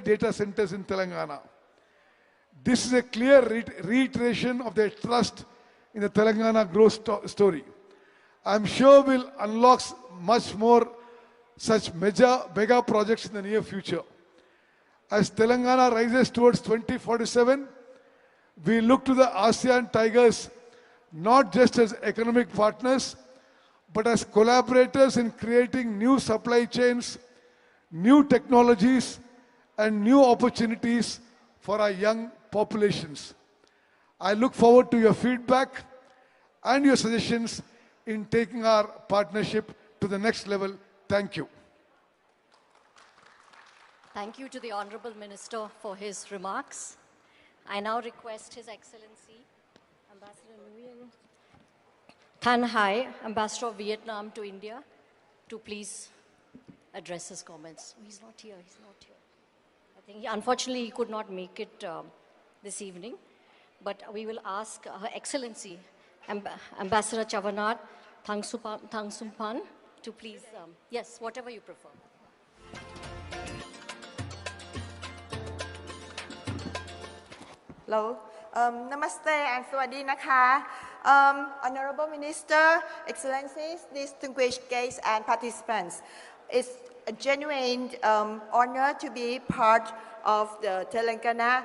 data centers in Telangana. This is a clear reiteration of their trust in the Telangana growth story. I'm sure we'll unlock much more such mega projects in the near future. As Telangana rises towards 2047, we look to the ASEAN Tigers not just as economic partners, but as collaborators in creating new supply chains, new technologies, and new opportunities for our young populations. I look forward to your feedback and your suggestions in taking our partnership to the next level. Thank you. Thank you to the Honorable Minister for his remarks. I now request His Excellency Ambassador Nguyen Thanh Hai, Ambassador of Vietnam to India, to please address his comments. Oh, he's not here. I think, unfortunately, he could not make it this evening. But we will ask Her Excellency, Ambassador Chavanat Thangsupan, to please, yes, whatever you prefer. Hello. Namaste and Sawadi Naka. Honorable Minister, Excellencies, distinguished guests and participants. It's a genuine honor to be part of the Telangana.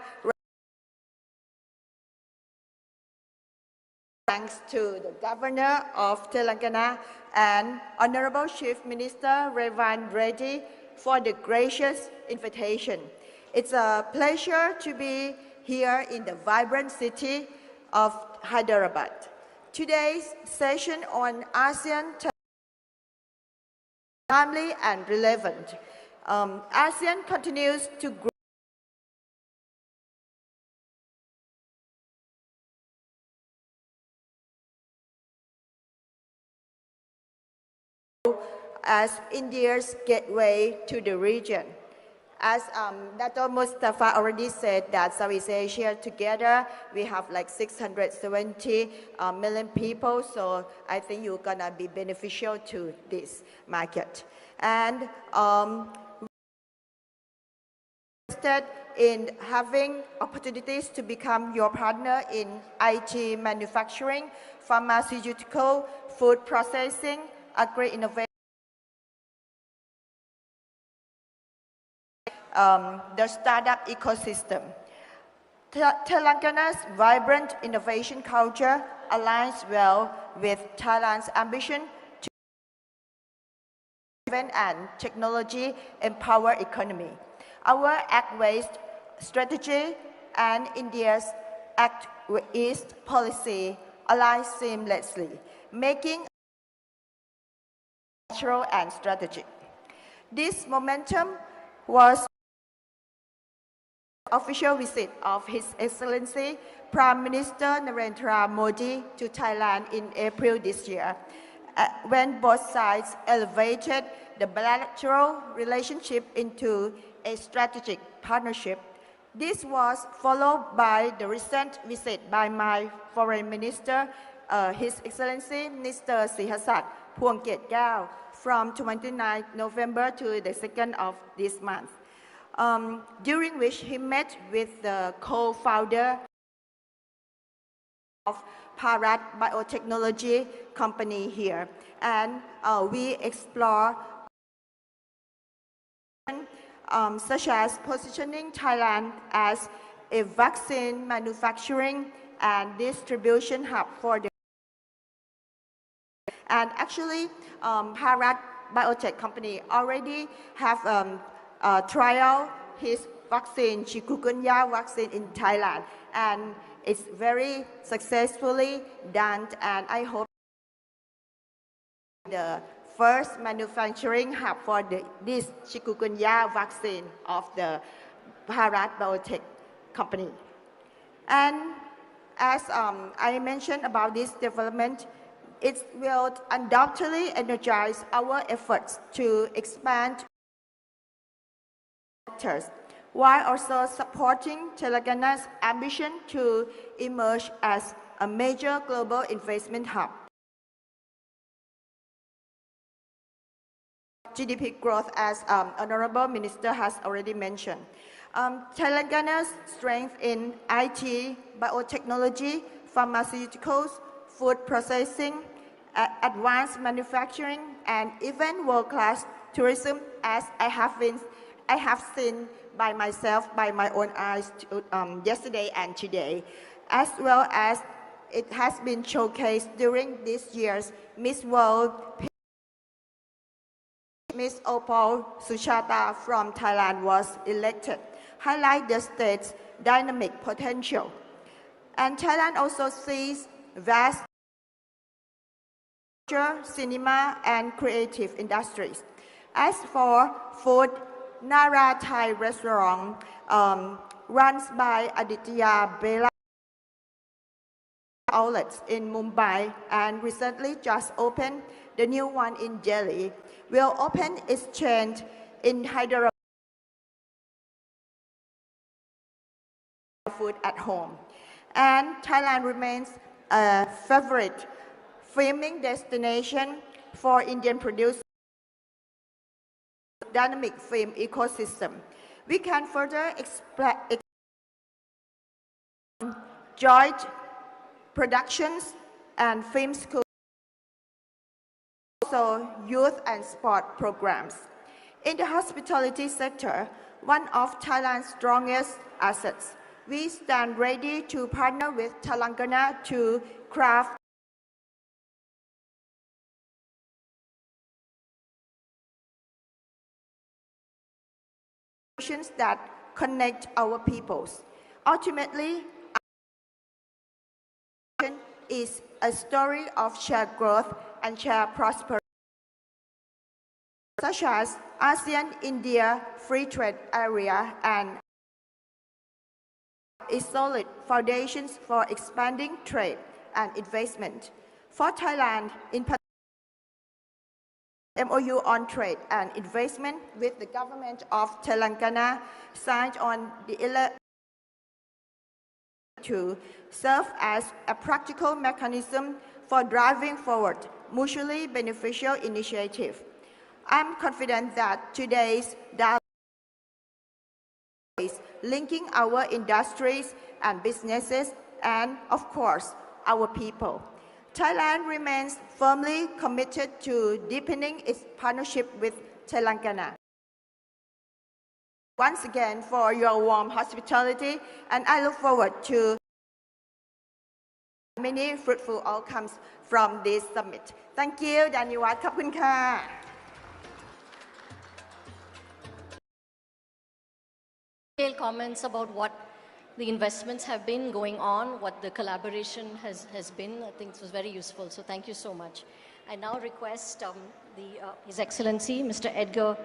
Thanks to the Governor of Telangana and Honorable Chief Minister Revan Reddy for the gracious invitation. It's a pleasure to be here in the vibrant city of Hyderabad. Today's session on ASEAN is timely and relevant. ASEAN continues to grow as India's gateway to the region. As Dato Mustafa already said, that Southeast Asia together, we have like 670 million people, so I think you're gonna be beneficial to this market. And interested in having opportunities to become your partner in IT manufacturing, pharmaceutical, food processing, agri-innovation, the startup ecosystem. Telangana's vibrant innovation culture aligns well with Thailand's ambition to and technology empower economy. Our Act West strategy and India's Act East policy align seamlessly, making natural and strategic. This momentum was official visit of His Excellency Prime Minister Narendra Modi to Thailand in April this year, when both sides elevated the bilateral relationship into a strategic partnership. This was followed by the recent visit by my Foreign Minister, His Excellency Mr. Sihasak Phuongketgao, from 29 November to the 2nd of this month. During which he met with the co-founder of Bharat Biotechnology company here, and we explore such as positioning Thailand as a vaccine manufacturing and distribution hub for the. And actually, Bharat Biotech company already have trial his vaccine, chikungunya vaccine in Thailand, and it's very successfully done, and I hope the first manufacturing hub for this chikungunya vaccine of the Bharat Biotech company. And as I mentioned about this development, it will undoubtedly energize our efforts to expand sectors, while also supporting Telangana's ambition to emerge as a major global investment hub. GDP growth, as Honorable Minister has already mentioned. Telangana's strength in IT, biotechnology, pharmaceuticals, food processing, advanced manufacturing, and even world-class tourism, as I have seen by myself, by my own eyes, yesterday and today, as well as it has been showcased during this year's Miss World. Ms. Opal Suchata from Thailand was elected, highlight the state's dynamic potential. And Thailand also sees vast cinema and creative industries. As for food, Nara Thai restaurant runs by Aditya Bela outlets in Mumbai and recently just opened the new one in Delhi, will open its chain in Hyderabad food at home. And Thailand remains a favorite filming destination for Indian producers dynamic film ecosystem. We can further expand joint productions and film schools, also youth and sport programs. In the hospitality sector, one of Thailand's strongest assets, we stand ready to partner with Telangana to craft solutions that connect our peoples. Ultimately, is a story of shared growth and shared prosperity, such as ASEAN-India Free Trade Area and its solid foundations for expanding trade and investment. For Thailand, in particular, MOU on trade and investment with the government of Telangana signed on the 11th to serve as a practical mechanism for driving forward mutually beneficial initiative. I'm confident that today's dialogue is linking our industries and businesses and, of course, our people. Thailand remains firmly committed to deepening its partnership with Telangana. Once again for your warm hospitality, and I look forward to many fruitful outcomes from this summit. Thank you, Dhanyawad. ขอบคุณค่ะ Detailed comments about what the investments have been going on, what the collaboration has been. I think this was very useful, so thank you so much. I now request His Excellency, Mr. Edgar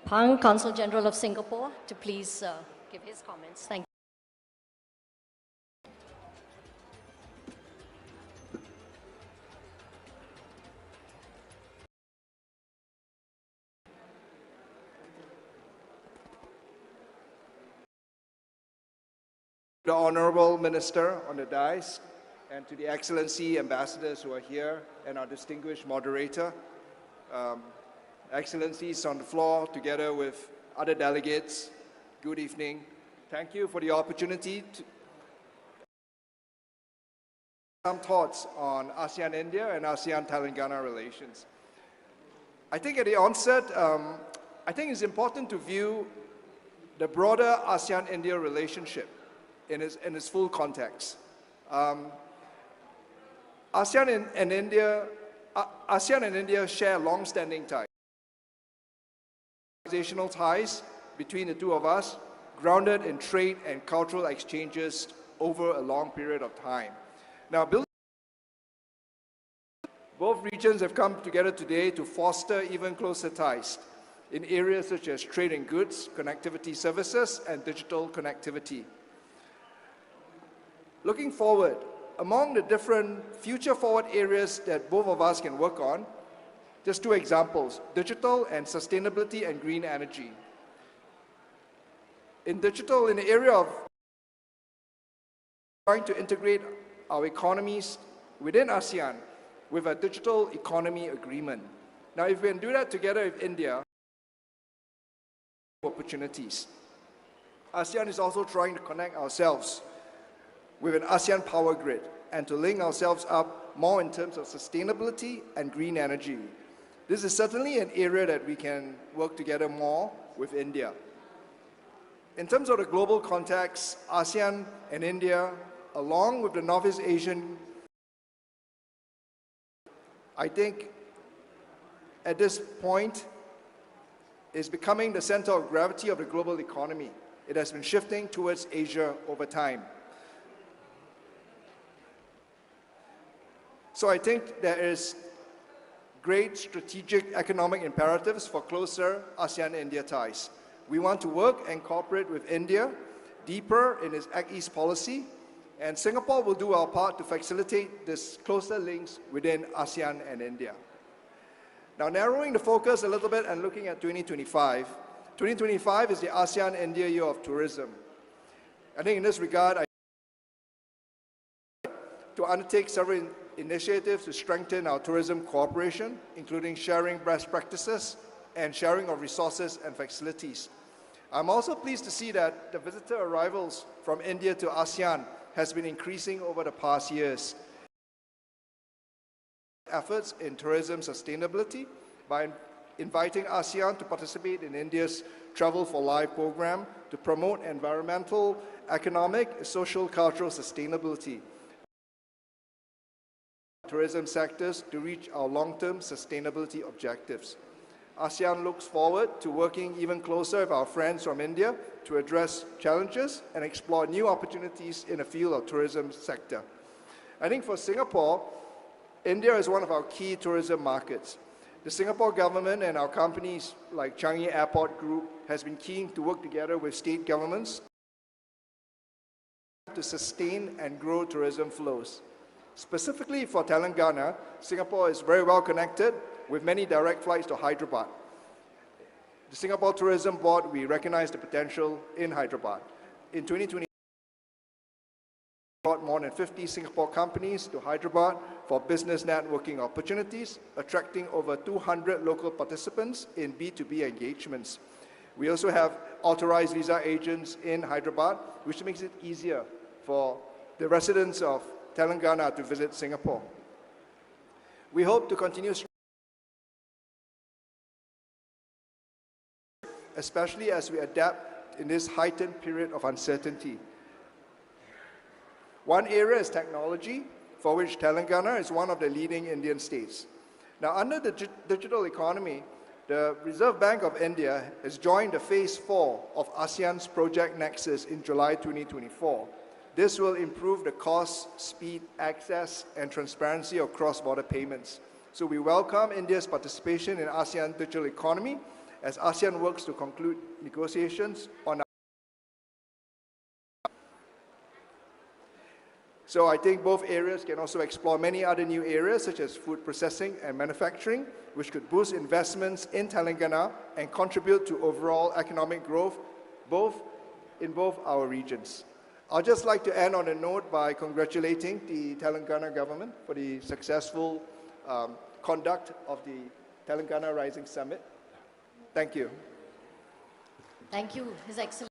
Phang, Consul General of Singapore, to please give his comments. Thank you. The Honorable Minister on the dais, and to the Excellency ambassadors who are here, and our distinguished moderator, Excellencies on the floor together with other delegates, good evening. Thank you for the opportunity to some thoughts on ASEAN-India and ASEAN-Telangana relations. I think at the onset, I think it's important to view the broader ASEAN-India relationship in its full context. ASEAN and India share long-standing ties. Organizational ties between the two of us, grounded in trade and cultural exchanges over a long period of time. Now, both regions have come together today to foster even closer ties in areas such as trade and goods, connectivity services, and digital connectivity. Looking forward, among the different future-forward areas that both of us can work on, just two examples, digital and sustainability and green energy. In digital, in the area of trying to integrate our economies within ASEAN with a digital economy agreement. Now, if we can do that together with India, opportunities. ASEAN is also trying to connect ourselves with an ASEAN power grid and to link ourselves up more in terms of sustainability and green energy. This is certainly an area that we can work together more with India. In terms of the global context, ASEAN and India, along with the Northeast Asian, I think at this point is becoming the center of gravity of the global economy. It has been shifting towards Asia over time. So I think there is great strategic economic imperatives for closer ASEAN-India ties. We want to work and cooperate with India deeper in its Act East policy, and Singapore will do our part to facilitate this closer links within ASEAN and India. Now, narrowing the focus a little bit and looking at 2025, 2025 is the ASEAN-India Year of Tourism. I think in this regard, to undertake several initiatives to strengthen our tourism cooperation, including sharing best practices and sharing of resources and facilities. I'm also pleased to see that the visitor arrivals from India to ASEAN has been increasing over the past years. Efforts in tourism sustainability by inviting ASEAN to participate in India's Travel for Life program to promote environmental, economic, social, cultural sustainability. Tourism sectors to reach our long-term sustainability objectives. ASEAN looks forward to working even closer with our friends from India to address challenges and explore new opportunities in the field of tourism sector. I think for Singapore, India is one of our key tourism markets. The Singapore government and our companies like Changi Airport Group has been keen to work together with state governments to sustain and grow tourism flows. Specifically for Telangana, Singapore is very well connected with many direct flights to Hyderabad. The Singapore Tourism Board, we recognize the potential in Hyderabad. In 2020, we brought more than 50 Singapore companies to Hyderabad for business networking opportunities, attracting over 200 local participants in B2B engagements. We also have authorized visa agents in Hyderabad, which makes it easier for the residents of Telangana to visit Singapore. We hope to continue, especially as we adapt in this heightened period of uncertainty. One area is technology, for which Telangana is one of the leading Indian states. Now, under the digital economy, the Reserve Bank of India has joined the Phase 4 of ASEAN's Project Nexus in July 2024. This will improve the cost, speed, access, and transparency of cross-border payments. So we welcome India's participation in ASEAN digital economy as ASEAN works to conclude negotiations on. So I think both areas can also explore many other new areas such as food processing and manufacturing, which could boost investments in Telangana and contribute to overall economic growth in both our regions. I'd just like to end on a note by congratulating the Telangana government for the successful conduct of the Telangana Rising Summit. Thank you. Thank you, His Excellency.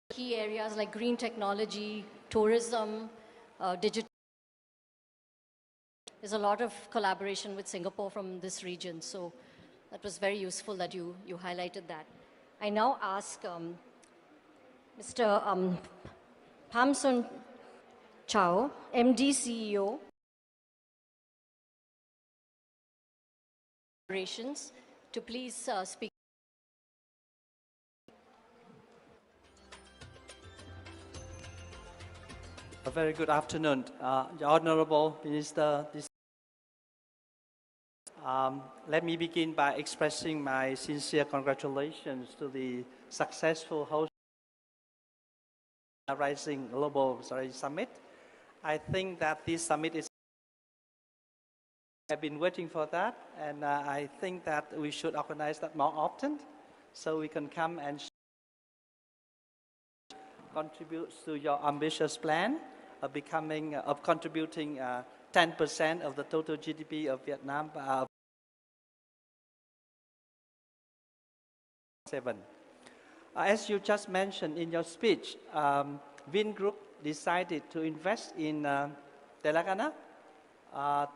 Key areas like green technology, tourism, digital. There's a lot of collaboration with Singapore from this region, so that was very useful that you highlighted that. I now ask Mr. Pamson Chow, MD CEO, operations, to please speak. A very good afternoon, the Honorable Minister. Let me begin by expressing my sincere congratulations to the successful host Rising Global Summit. I think that this summit is. I've been waiting for that, and I think that we should organize that more often, so we can come and contribute to your ambitious plan of contributing 10% of the total GDP of Vietnam. 7. As you just mentioned in your speech, Vin Group decided to invest in Telangana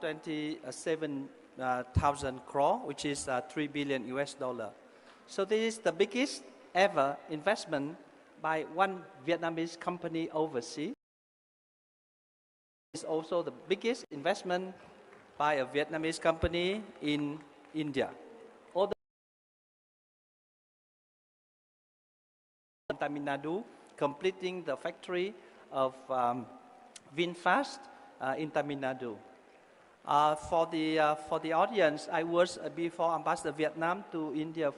27,000 crore, which is 3 billion US dollar. So this is the biggest ever investment by one Vietnamese company overseas. It's also the biggest investment by a Vietnamese company in India. All the Tamil Nadu, completing the factory of VinFast in Tamil Nadu. For the audience, I was before Ambassador Vietnam to India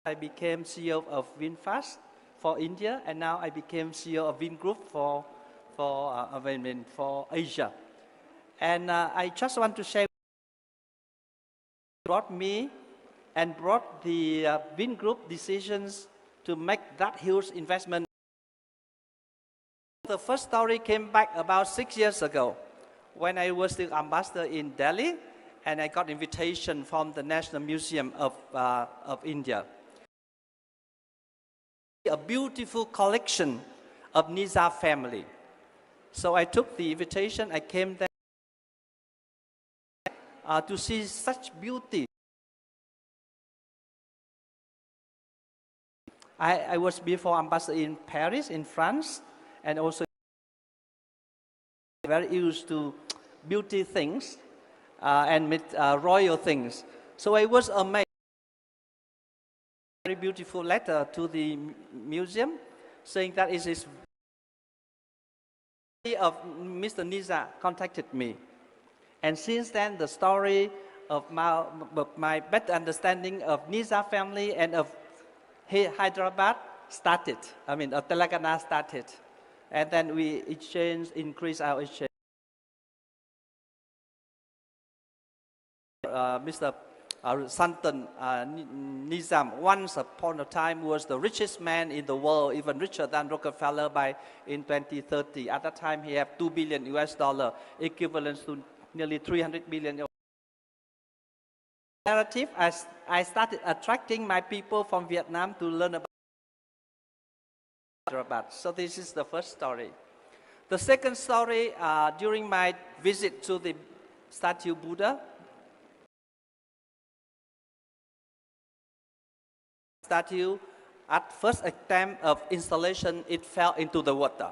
I became CEO of VinFast for India, and now I became CEO of Vin Group for Asia. And I just want to share brought me and brought the Vin Group decisions to make that huge investment. The first story came back about 6 years ago when I was the ambassador in Delhi, and I got invitation from the National Museum of India. A beautiful collection of Nizar family. So I took the invitation, I came there to see such beauty. I was before ambassador in Paris, in France, and also very used to beauty things and with royal things. So I was amazed. Very beautiful letter to the museum saying that it is of Mr. Nizar contacted me. And since then, the story of my better understanding of Nizar family and of Hyderabad started. I mean, Telangana started. And then we increased our exchange. Mr. Sultan Nizam, once upon a time, was the richest man in the world, even richer than Rockefeller in 2030. At that time, he had 2 billion US dollar, equivalent to nearly 300 million. Narrative, as I started attracting my people from Vietnam to learn about Hyderabad. So this is the first story. The second story, during my visit to the statue Buddha, statue, at first attempt of installation, it fell into the water.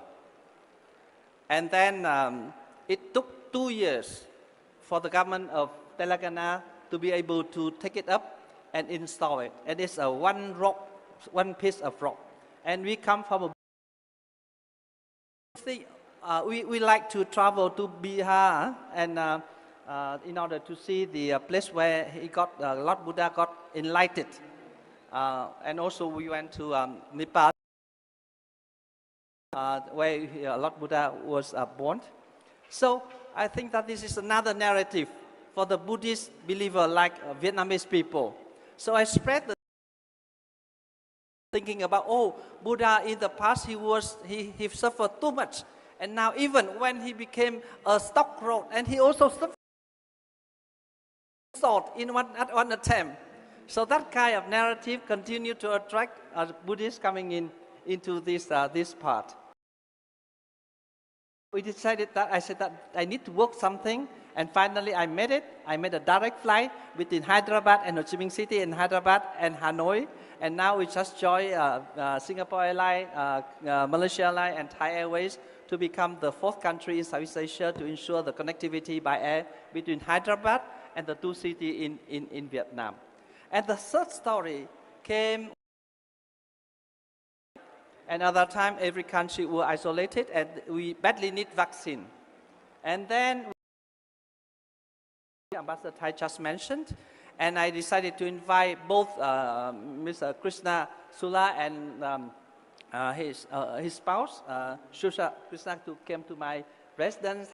And then it took 2 years for the government of Telangana to be able to take it up and install it. And it's one piece of rock. And we come from we like to travel to Bihar and in order to see the place where Lord Buddha got enlightened. And also we went to Nepal, where Lord Buddha was born. So I think that this is another narrative for the Buddhist believer like Vietnamese people. So I spread the thinking about, oh, Buddha in the past, he suffered too much. And now even when he became a stockbroker, and he also suffered in one attempt. So that kind of narrative continued to attract Buddhists coming into this part. We decided that I said that I need to work something, and finally I made it. I made a direct flight between Hyderabad and Ho Chi Minh City, and Hyderabad and Hanoi, and now we just joined Singapore Airlines, Malaysia Airlines, and Thai Airways to become the fourth country in Southeast Asia to ensure the connectivity by air between Hyderabad and the two cities in Vietnam. And the third story came. Another time, every country were isolated, and we badly need vaccine. And then, Ambassador Thai just mentioned, and I decided to invite both Mr. Krishna Sula and his spouse, Shusha Krishna, to come to my residence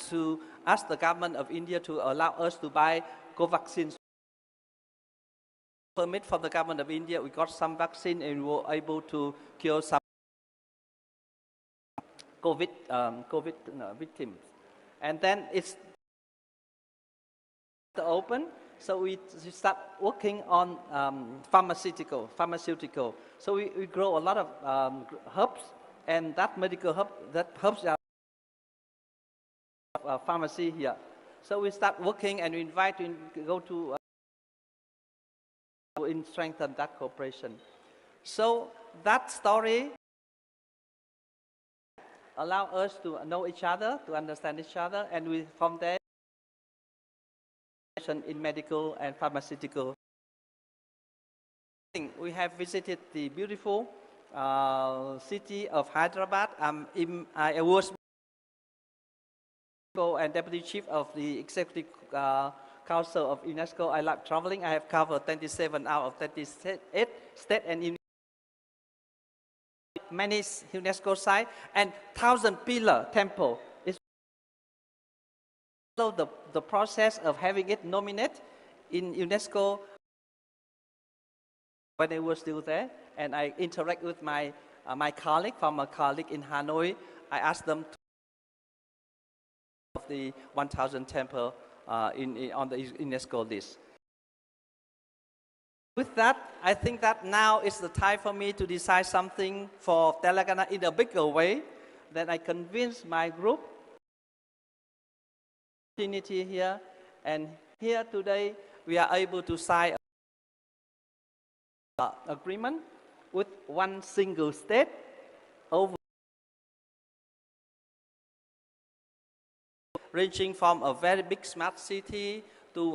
to ask the government of India to allow us to buy Covaxin permit from the government of India. We got some vaccine and we were able to cure some COVID victims. And then it's open, So we start working on pharmaceutical. So we grow a lot of herbs, and that medical herbs are pharmacy here. So we start working, and we invite to go to strengthen that cooperation. So that story allow us to know each other, to understand each other, and we from there in medical and pharmaceutical. We have visited the beautiful city of Hyderabad. I was and Deputy Chief of the Executive Council of UNESCO. I like traveling. I have covered 27 out of 38 states and many UNESCO sites and 1,000-pillar temple. It's the process of having it nominated in UNESCO when I was still there, and I interact with my former colleague in Hanoi. I asked them to of the 1,000 temple on the UNESCO list. With that, I think that now is the time for me to decide something for Telangana in a bigger way. Then I convince my group opportunity here, and here today we are able to sign an agreement with one single state over ranging from a very big smart city to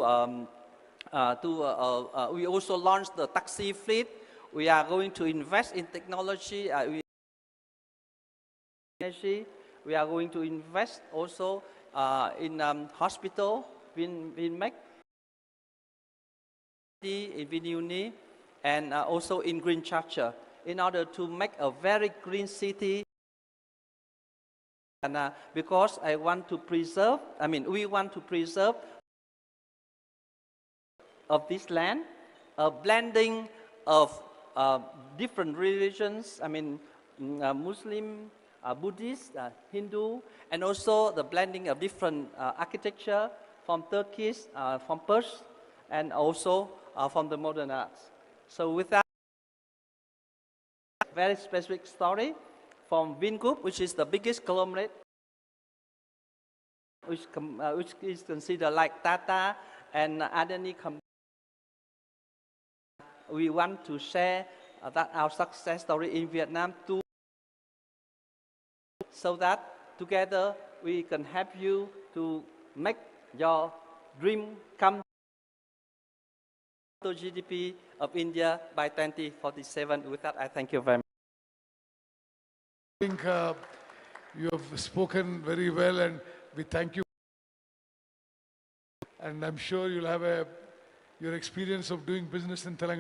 we also launched the taxi fleet. We are going to invest in technology. We are going to invest also in hospital, Vinmec, in Vinuni, and also in Green Charger, in order to make a very green city. And because we want to preserve of this land, a blending of different religions, Muslim, Buddhist, Hindu, and also the blending of different architecture from Turkish, from Persian, and also from the modern arts. So with that very specific story from Vin Group, which is the biggest conglomerate, which is considered like Tata and Adani. We want to share that our success story in Vietnam too, so that together we can help you to make your dream come to GDP of India by 2047. With that, I thank you very much. I think you have spoken very well, and we thank you. And I'm sure you'll have your experience of doing business in Telangana.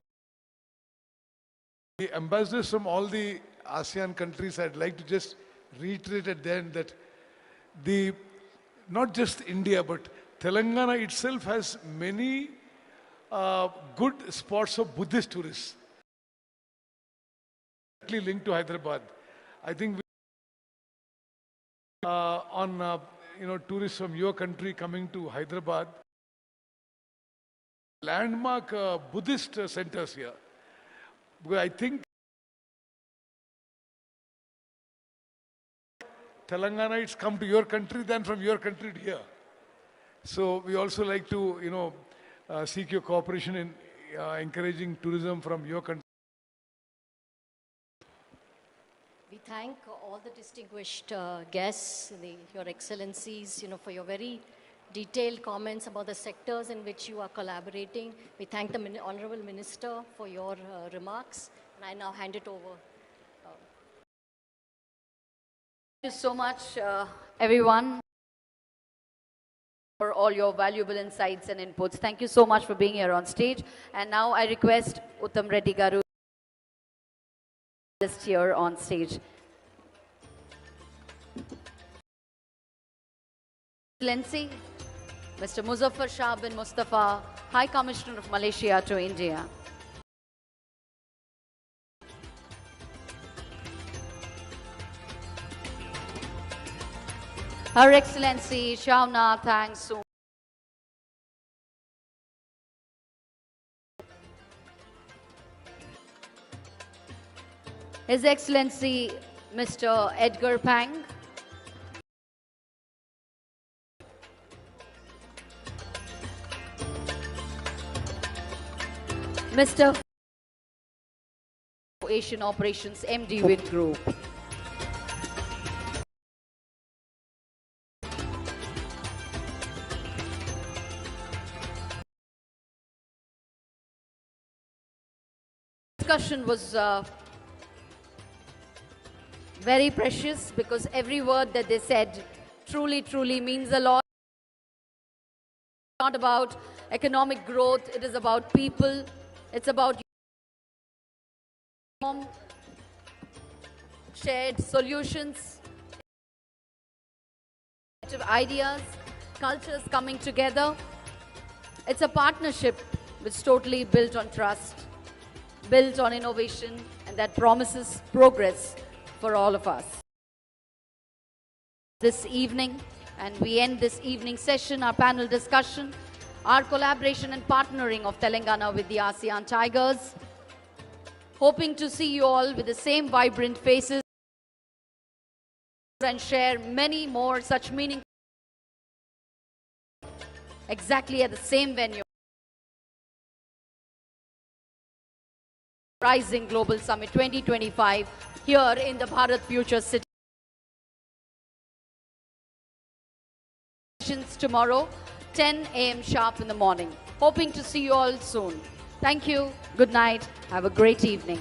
The ambassadors from all the ASEAN countries, I'd like to just reiterate at the end that not just India, but Telangana itself has many good spots of Buddhist tourists linked to Hyderabad. I think on tourists from your country coming to Hyderabad, landmark Buddhist centers here. Because I think Telangana, come to your country than from your country to here. So we also like to, seek your cooperation in encouraging tourism from your country. We thank all the distinguished guests, your excellencies, for your very detailed comments about the sectors in which you are collaborating. We thank the Honorable Minister for your remarks, and I now hand it over. Thank you so much, everyone, for all your valuable insights and inputs. Thank you so much for being here on stage. And now I request Uttam Reddy Garu here on stage. Excellency, Mr. Muzaffar Shah bin Mustafa, High Commissioner of Malaysia to India. Her Excellency Shauna Thang Soon. His Excellency Mr. Edgar Pang, Mr. Asian Operations MD Wind Group. Discussion was very precious because every word that they said truly means a lot. It's not about economic growth, it is about people, it's about shared solutions, ideas, cultures coming together. It's a partnership which is totally built on trust, built on innovation, and that promises progress for all of us. This evening, and we end this evening session, our panel discussion, our collaboration and partnering of Telangana with the ASEAN Tigers. Hoping to see you all with the same vibrant faces and share many more such meaningful exactly at the same venue. Rising Global Summit 2025 here in the Bharat Future City. Tomorrow, 10 a.m. sharp in the morning. Hoping to see you all soon. Thank you. Good night. Have a great evening.